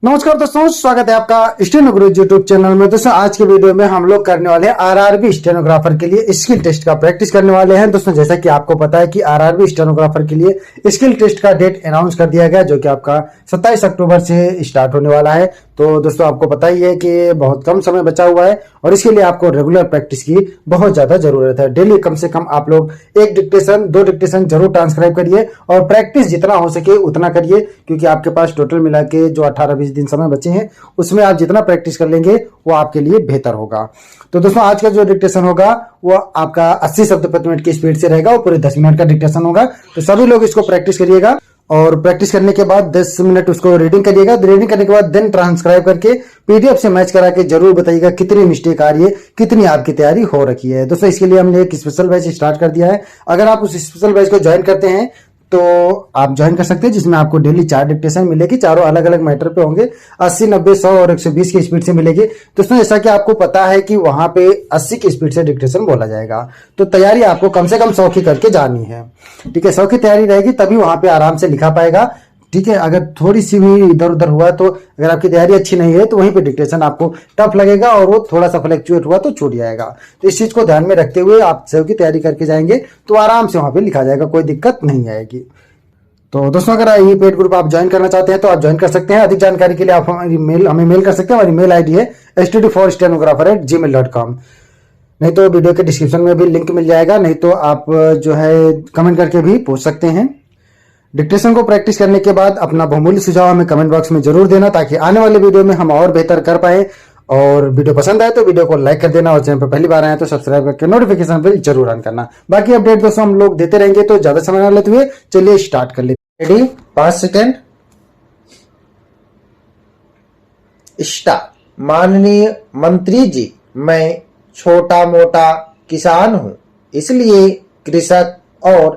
नमस्कार दोस्तों, स्वागत है आपका स्टेनो गुरु यूट्यूब चैनल में। दोस्तों आज के वीडियो में हम लोग करने वाले हैं आरआरबी स्टेनोग्राफर के लिए स्किल टेस्ट का प्रैक्टिस करने वाले हैं। दोस्तों जैसा कि आपको पता है कि आरआरबी स्टेनोग्राफर के लिए स्किल टेस्ट का डेट अनाउंस कर दिया गया, जो कि आपका 27 अक्टूबर से स्टार्ट होने वाला है। तो दोस्तों आपको पता ही है कि बहुत कम समय बचा हुआ है और इसके लिए आपको रेगुलर प्रैक्टिस की बहुत ज्यादा जरूरत है। डेली कम से कम आप लोग एक डिक्टेशन 2 डिक्टेशन जरूर ट्रांसक्राइब करिए और प्रैक्टिस जितना हो सके उतना करिए, क्योंकि आपके पास टोटल मिला के जो 18-20 दिन समय बचे हैं उसमें आप जितना प्रैक्टिस कर लेंगे वो आपके लिए बेहतर होगा। तो दोस्तों आज का जो डिक्टेशन होगा वो आपका 80 शब्द प्रति मिनट की स्पीड से रहेगा। वो पूरे 10 मिनट का डिक्टेशन होगा। तो सभी लोग इसको प्रैक्टिस करिएगा और प्रैक्टिस करने के बाद 10 मिनट उसको रीडिंग करिएगा। रीडिंग करने के बाद देन ट्रांसक्राइब करके पीडीएफ से मैच करा के जरूर बताइएगा कितनी मिस्टेक आ रही है, कितनी आपकी तैयारी हो रखी है। दोस्तों इसके लिए हमने एक स्पेशल बैच स्टार्ट कर दिया है। अगर आप उस स्पेशल बैच को ज्वाइन करते हैं तो आप ज्वाइन कर सकते हैं, जिसमें आपको डेली 4 डिक्टेशन मिलेगी। चारों अलग अलग मैटर पे होंगे। 80, 90, 100 और 120 की स्पीड से मिलेगी। दोस्तों जैसा कि आपको पता है कि वहां पे 80 की स्पीड से डिक्टेशन बोला जाएगा, तो तैयारी आपको कम से कम 100 की करके जानी है। ठीक है, 100 की तैयारी रहेगी तभी वहां पे आराम से लिखा पाएगा। ठीक है, अगर थोड़ी सी भी इधर उधर हुआ तो अगर आपकी तैयारी अच्छी नहीं है तो वहीं पे डिक्टेशन आपको टफ लगेगा और वो थोड़ा सा फ्लक्चुएट हुआ तो छूट जाएगा। तो इस चीज को ध्यान में रखते हुए आप सेव की तैयारी करके जाएंगे तो आराम से वहां पे लिखा जाएगा, कोई दिक्कत नहीं आएगी। तो दोस्तों अगर ये पेड ग्रुप आप ज्वाइन करना चाहते हैं तो आप ज्वाइन कर सकते हैं। अधिक जानकारी के लिए आप हमें मेल कर सकते हैं। हमारी मेल आईडी है std4stenographer@gmail.com। नहीं तो वीडियो के डिस्क्रिप्शन में भी लिंक मिल जाएगा, नहीं तो आप जो है कमेंट करके भी पूछ सकते हैं। डिक्टेशन को प्रैक्टिस करने के बाद अपना बहुमूल्य सुझाव हमें कमेंट बॉक्स में जरूर देना, ताकि आने वाले वीडियो में हम और बेहतर कर पाए। और वीडियो पसंद आए तो वीडियो को लाइक कर देना और चैनल पर पहली बार आए तो सब्सक्राइब करके नोटिफिकेशन बिल जरूर ऑन करना। बाकी अपडेट दोस्तों हम लोग देते रहेंगे, तो ज्यादा समय न लेते हुए चलिए स्टार्ट कर लेते। Ready, 5 second start. माननीय मंत्री जी, मैं छोटा मोटा किसान हूँ, इसलिए कृषक और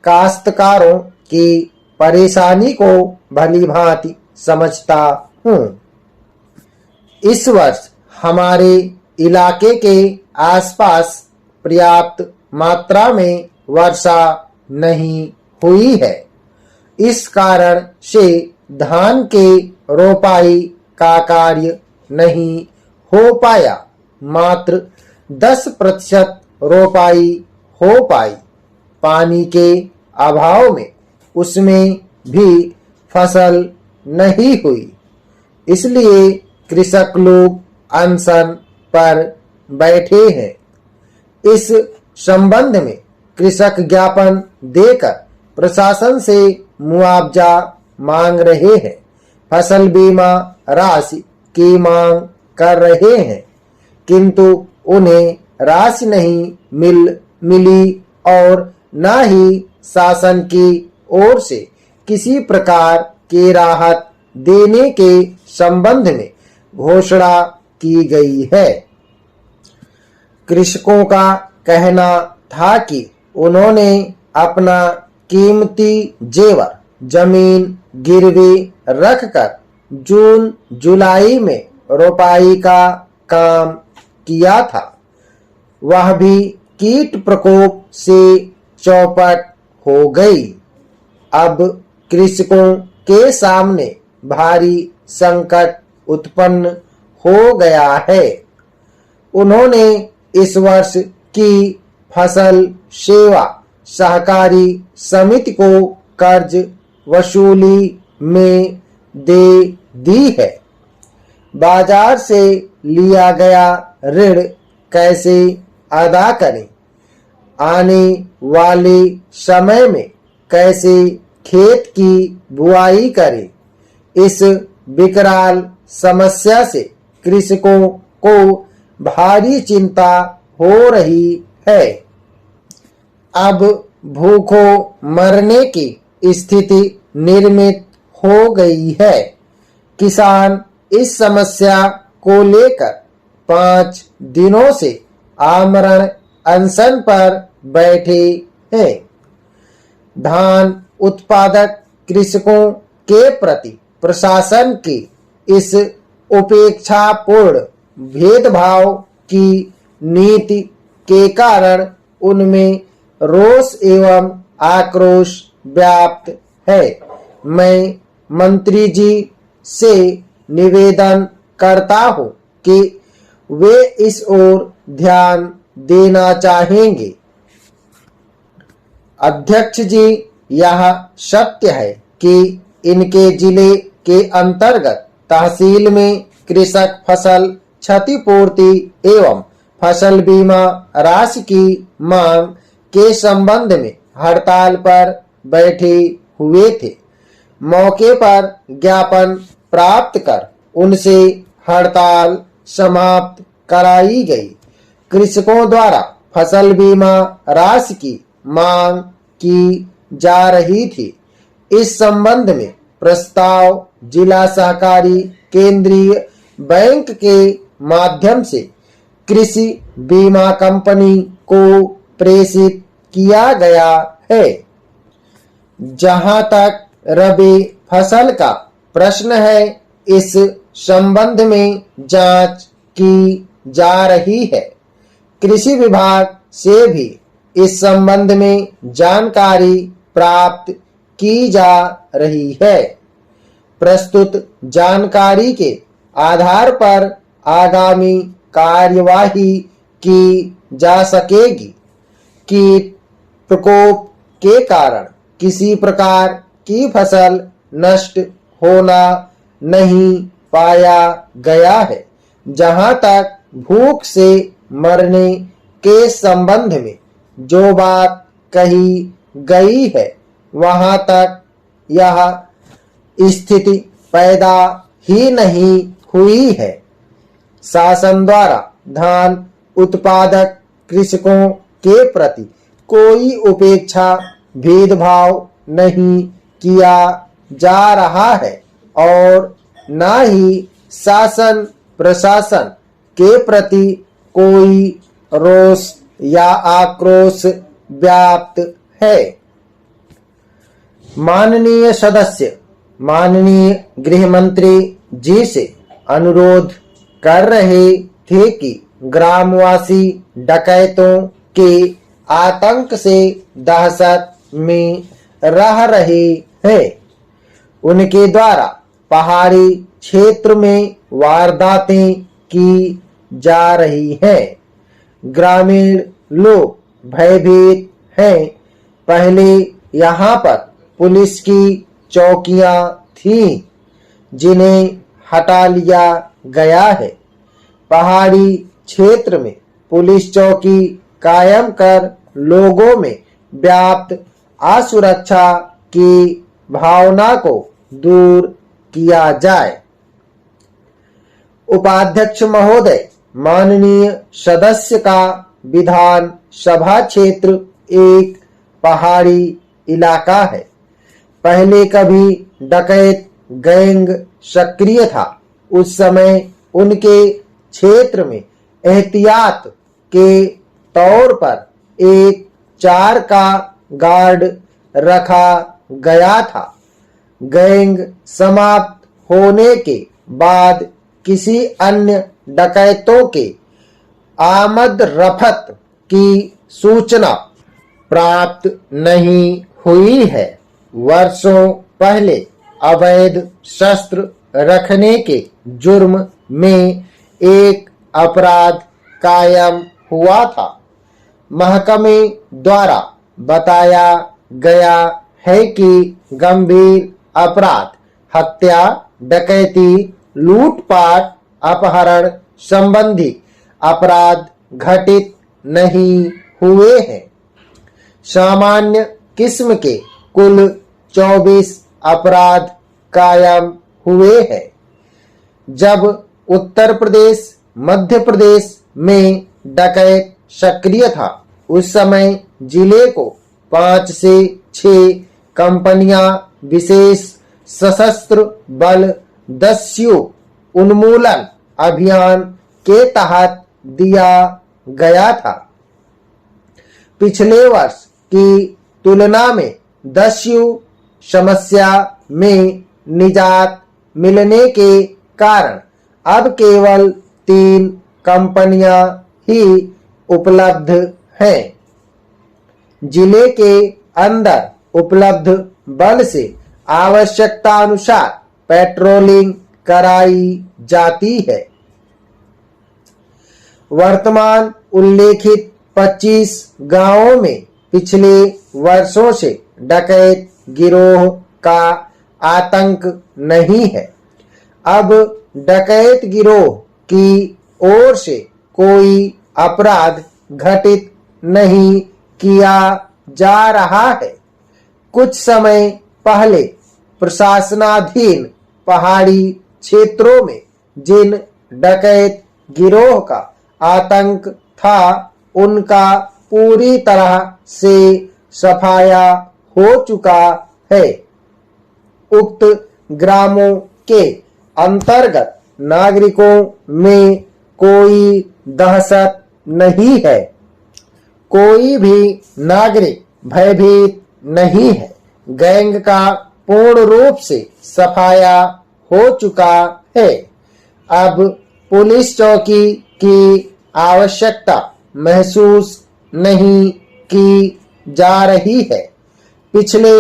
काश्तकारों की परेशानी को भली भांति समझता हूँ। इस वर्ष हमारे इलाके के आसपास पर्याप्त मात्रा में वर्षा नहीं हुई है। इस कारण से धान के रोपाई का कार्य नहीं हो पाया। मात्र 10% रोपाई हो पाई। पानी के अभाव में उसमें भी फसल नहीं हुई, इसलिए कृषक लोग अनशन पर बैठे हैं। इस संबंध में कृषक ज्ञापन देकर प्रशासन से मुआवजा मांग रहे हैं। फसल बीमा राशि की मांग कर रहे हैं, किंतु उन्हें राशि नहीं मिली और न ही शासन की ओर से किसी प्रकार की राहत देने के संबंध में घोषणा की गई है। कृषकों का कहना था कि उन्होंने अपना कीमती जेवर जमीन गिरवी रखकर जून जुलाई में रोपाई का काम किया था। वह भी कीट प्रकोप से चौपट हो गई। अब कृषकों के सामने भारी संकट उत्पन्न हो गया है। उन्होंने इस वर्ष की फसल सेवा सहकारी समिति को कर्ज वसूली में दे दी है। बाजार से लिया गया ऋण कैसे अदा करें? आने वाले समय में कैसे खेत की बुआई करें? इस विकराल समस्या से कृषकों को भारी चिंता हो रही है। अब भूखों मरने की स्थिति निर्मित हो गई है। किसान इस समस्या को लेकर 5 दिनों से आमरण अनशन पर बैठे हैं। धान उत्पादक कृषकों के प्रति प्रशासन की इस उपेक्षापूर्ण भेदभाव की नीति के कारण उनमें रोष एवं आक्रोश व्याप्त है। मैं मंत्री जी से निवेदन करता हूं कि वे इस ओर ध्यान देना चाहेंगे। अध्यक्ष जी, यह सत्य है कि इनके जिले के अंतर्गत तहसील में कृषक फसल क्षतिपूर्ति एवं फसल बीमा राशि की मांग के संबंध में हड़ताल पर बैठे हुए थे। मौके पर ज्ञापन प्राप्त कर उनसे हड़ताल समाप्त कराई गई। कृषकों द्वारा फसल बीमा राशि की मांग की जा रही थी। इस संबंध में प्रस्ताव जिला सहकारी केंद्रीय बैंक के माध्यम से कृषि बीमा कंपनी को प्रेषित किया गया है। जहां तक रबी फसल का प्रश्न है, इस संबंध में जांच की जा रही है। कृषि विभाग से भी इस संबंध में जानकारी प्राप्त की जा रही है। प्रस्तुत जानकारी के आधार पर आगामी कार्यवाही की जा सकेगी। कीट प्रकोप के कारण किसी प्रकार की फसल नष्ट होना नहीं पाया गया है। जहां तक भूख से मरने के संबंध में जो बात कही गई है, वहां तक यह स्थिति पैदा ही नहीं हुई है। शासन द्वारा धान उत्पादक कृषकों के प्रति कोई उपेक्षा भेदभाव नहीं किया जा रहा है और न ही शासन प्रशासन के प्रति कोई रोष या आक्रोश व्याप्त है। माननीय सदस्य माननीय गृह मंत्री जी से अनुरोध कर रहे थे कि ग्रामवासी डकैतों के आतंक से दहशत में रह रहे हैं। उनके द्वारा पहाड़ी क्षेत्र में वारदातें की जा रही हैं। ग्रामीण लोग भयभीत हैं। पहले यहाँ पर पुलिस की चौकियां थीं, जिन्हें हटा लिया गया है। पहाड़ी क्षेत्र में पुलिस चौकी कायम कर लोगों में व्याप्त असुरक्षा की भावना को दूर किया जाए। उपाध्यक्ष महोदय, माननीय सदस्य का विधान सभा क्षेत्र एक पहाड़ी इलाका है। पहले कभी डकैत गैंग सक्रिय था। उस समय उनके क्षेत्र में एहतियात के तौर पर एक 4 का गार्ड रखा गया था। गैंग समाप्त होने के बाद किसी अन्य डकैतों के आमद रफत की सूचना प्राप्त नहीं हुई है। वर्षों पहले अवैध शस्त्र रखने के जुर्म में एक अपराध कायम हुआ था। महकमे द्वारा बताया गया है कि गंभीर अपराध, हत्या, डकैती, लूटपाट, अपहरण संबंधी अपराध घटित नहीं हुए हैं। सामान्य किस्म के कुल 24 अपराध कायम हुए हैं। जब उत्तर प्रदेश, मध्य प्रदेश में डकैत सक्रिय था, उस समय जिले को 5 से 6 कंपनियां विशेष सशस्त्र बल दस्यु उन्मूलन अभियान के तहत दिया गया था। पिछले वर्ष की तुलना में दस्यु समस्या में निजात मिलने के कारण अब केवल 3 कंपनियां ही उपलब्ध हैं। जिले के अंदर उपलब्ध बल से आवश्यकता अनुसार पेट्रोलिंग कराई जाती है। वर्तमान उल्लेखित 25 गांवों में पिछले वर्षों से डकैत गिरोह का आतंक नहीं है। अब डकैत गिरोह की ओर से कोई अपराध घटित नहीं किया जा रहा है। कुछ समय पहले प्रशासनाधीन पहाड़ी क्षेत्रों में जिन डकैत गिरोह का आतंक था, उनका पूरी तरह से सफाया हो चुका है। उक्त ग्रामों के अंतर्गत नागरिकों में कोई दहशत नहीं है। कोई भी नागरिक भयभीत नहीं है। गैंग का पूर्ण रूप से सफाया हो चुका है। अब पुलिस चौकी की आवश्यकता महसूस नहीं की जा रही है। पिछले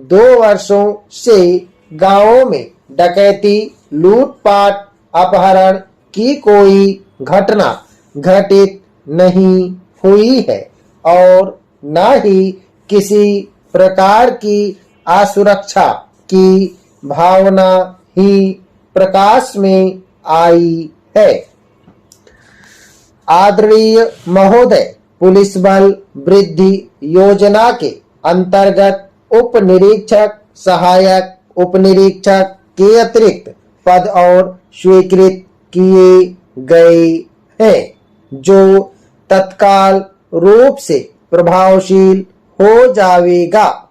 2 वर्षों से गांवों में डकैती, लूटपाट, अपहरण की कोई घटना घटित नहीं हुई है और न ही किसी प्रकार की असुरक्षा की भावना ही प्रकाश में आई है। आदरणीय महोदय, पुलिस बल वृद्धि योजना के अंतर्गत उप निरीक्षक, सहायक उप निरीक्षक के अतिरिक्त पद और स्वीकृत किए गए हैं, जो तत्काल रूप से प्रभावशील हो जाएगा।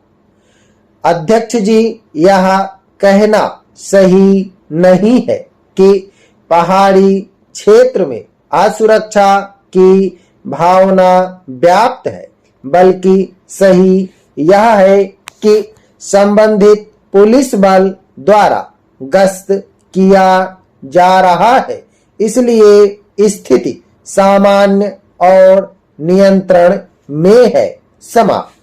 अध्यक्ष जी, यह कहना सही नहीं है कि पहाड़ी क्षेत्र में असुरक्षा की भावना व्याप्त है, बल्कि सही यह है कि संबंधित पुलिस बल द्वारा गश्त किया जा रहा है, इसलिए स्थिति सामान्य और नियंत्रण में है। समाप्त।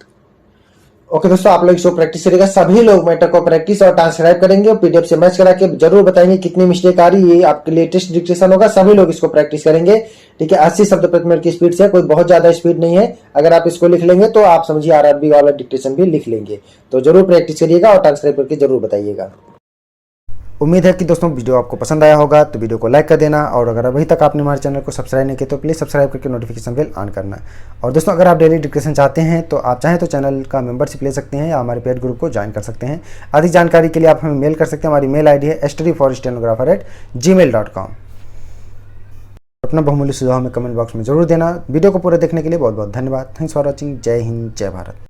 ओके दोस्तों, आप लोग इसको प्रैक्टिस करिएगा। सभी लोग मैटर को प्रैक्टिस और ट्रांसक्राइब करेंगे और पीडीएफ से मैच करा के जरूर बताएंगे कितनी मिस्टेक आ रही है। ये आपके लेटेस्ट डिक्टेशन होगा। सभी लोग इसको प्रैक्टिस करेंगे। ठीक है, 80 शब्द प्रति मिनट की स्पीड से, कोई बहुत ज्यादा स्पीड नहीं है। अगर आप इसको लिख लेंगे तो आप समझिए आरआरबी वाला डिक्टेशन भी लिख लेंगे। तो जरूर प्रैक्टिस करिएगा और ट्रांसक्राइब करके जरूर बताइएगा। उम्मीद है कि दोस्तों वीडियो आपको पसंद आया होगा, तो वीडियो को लाइक कर देना और अगर अभी तक आपने हमारे चैनल को सब्सक्राइब नहीं किया तो प्लीज़ सब्सक्राइब करके नोटिफिकेशन बेल ऑन करना। और दोस्तों, अगर आप डेली डिस्कशन चाहते हैं तो आप चाहें तो चैनल का मेंबरशिप ले सकते हैं या हमारे पेड ग्रुप को ज्वाइन कर सकते हैं। अधिक जानकारी के लिए आप हमें मेल कर सकते हैं। हमारी मेल ID है studyforstenographer@gmail.com। अपना बहुमूल्य सुझाव हमें कमेंट बॉक्स में जरूर देना। वीडियो को पूरा देखने के लिए बहुत बहुत धन्यवाद। Thanks for watching. जय हिंद, जय भारत।